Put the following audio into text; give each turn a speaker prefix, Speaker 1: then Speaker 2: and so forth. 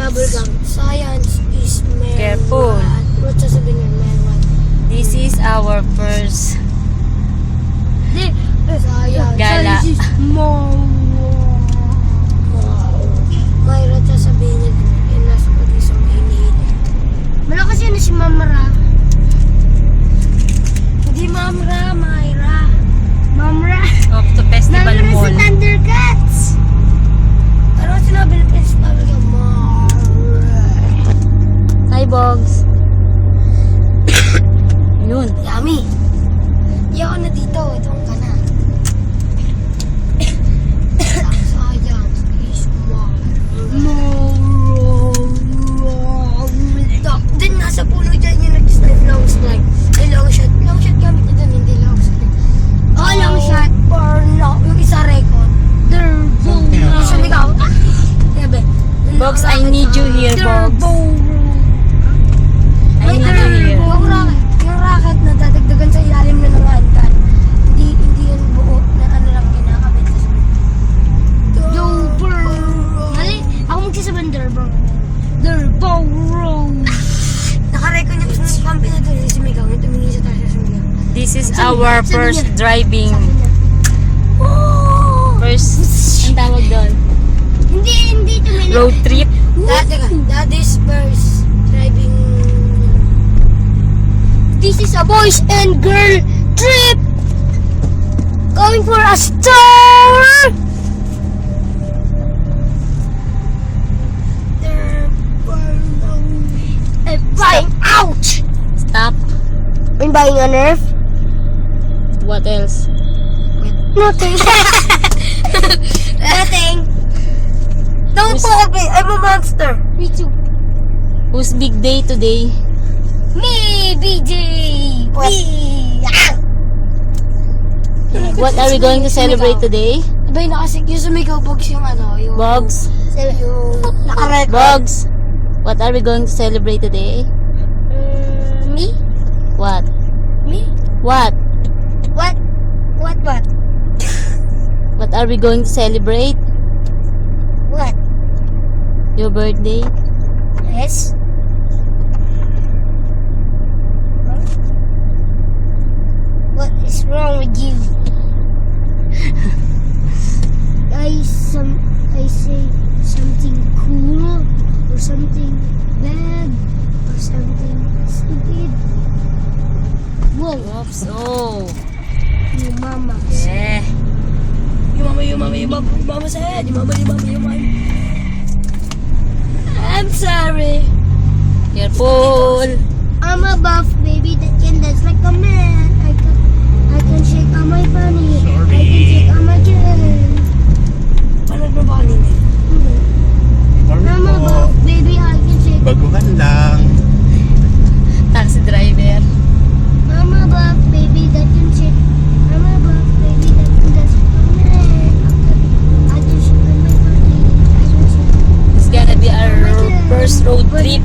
Speaker 1: Bubblegum. Science is meron.
Speaker 2: Careful.
Speaker 1: What sasabihin ng meron?
Speaker 2: This is our first
Speaker 1: Science.
Speaker 2: gala.
Speaker 1: Science is more. Mayroon sasabihin niya din. Yung nasa pag-isang hinihili. Malakas yun na si Mamra. Hindi Mamra, Mayra. Mamra.
Speaker 2: Off to Festival
Speaker 1: Mamra
Speaker 2: Mall.
Speaker 1: si Thundercats. Ano sinabi ng principal niya? Mamra.
Speaker 2: Hi, Bogs. Yun.
Speaker 1: Yummy. Hindi ako na dito. Itong ka na. Science is more. Then nasa puno dyan yung nag-snipe long snipe. Ay, long shot. Long shot gamit niya dun, hindi long snipe. Oh, long shot. Or no, yung isa record. Isa ligaw. Sabi.
Speaker 2: Bogs, I need you here, Bogs. I need you here.
Speaker 1: Yung rocket. Yung rocket na dadagdagan sa ilalim na ng antan. Hindi yun buo na ano lang kinakabit sa sabi. Mali, ako magsasabihin Durbo. Nakarecord yung isang kampi na doon. Yung sumigaw. Yung tumingin sa taas na sumigaw.
Speaker 2: This is our first driving. First, ang tawag doon?
Speaker 1: Hindi tumingin.
Speaker 2: Road trip.
Speaker 1: That is first driving. This is a boys and girl trip. Going for a star. I'm buying out.
Speaker 2: Stop.
Speaker 1: I'm buying a nerf.
Speaker 2: What else?
Speaker 1: Nothing. Nothing. Don't talk me. I'm a monster. Me too.
Speaker 2: Whose big day today?
Speaker 1: Me, BJ. Me.
Speaker 2: What are we going to celebrate today?
Speaker 1: Sabay na kasi yung sumigaw box yung ano. Yung,
Speaker 2: Bogs?
Speaker 1: Yung nakarecord.
Speaker 2: Bogs? What are we going to celebrate today?
Speaker 1: Me?
Speaker 2: What?
Speaker 1: Me?
Speaker 2: What?
Speaker 1: What? What?
Speaker 2: What are we going to celebrate?
Speaker 1: What?
Speaker 2: Your birthday?
Speaker 1: Yes? Huh? What is wrong with you? I say something cool or something bad or something stupid. Whoa!
Speaker 2: Oops. Oh.
Speaker 1: Your mama.
Speaker 2: Yeah.
Speaker 1: Your mama said. Your mama. I'm sorry.
Speaker 2: Careful.
Speaker 1: I'm a buff baby that can dance like a man. I can shake on my bunny. I can shake on my kid. Paano ba bunny niya? I'm a buff baby. I can shake.
Speaker 3: Baguhan lang.
Speaker 2: Taxi driver.
Speaker 1: I'm a buff baby that can shake. I'm a buff baby that can dance like a man. I can shake on my bunny. I can shake.
Speaker 2: It's gonna be our first road trip.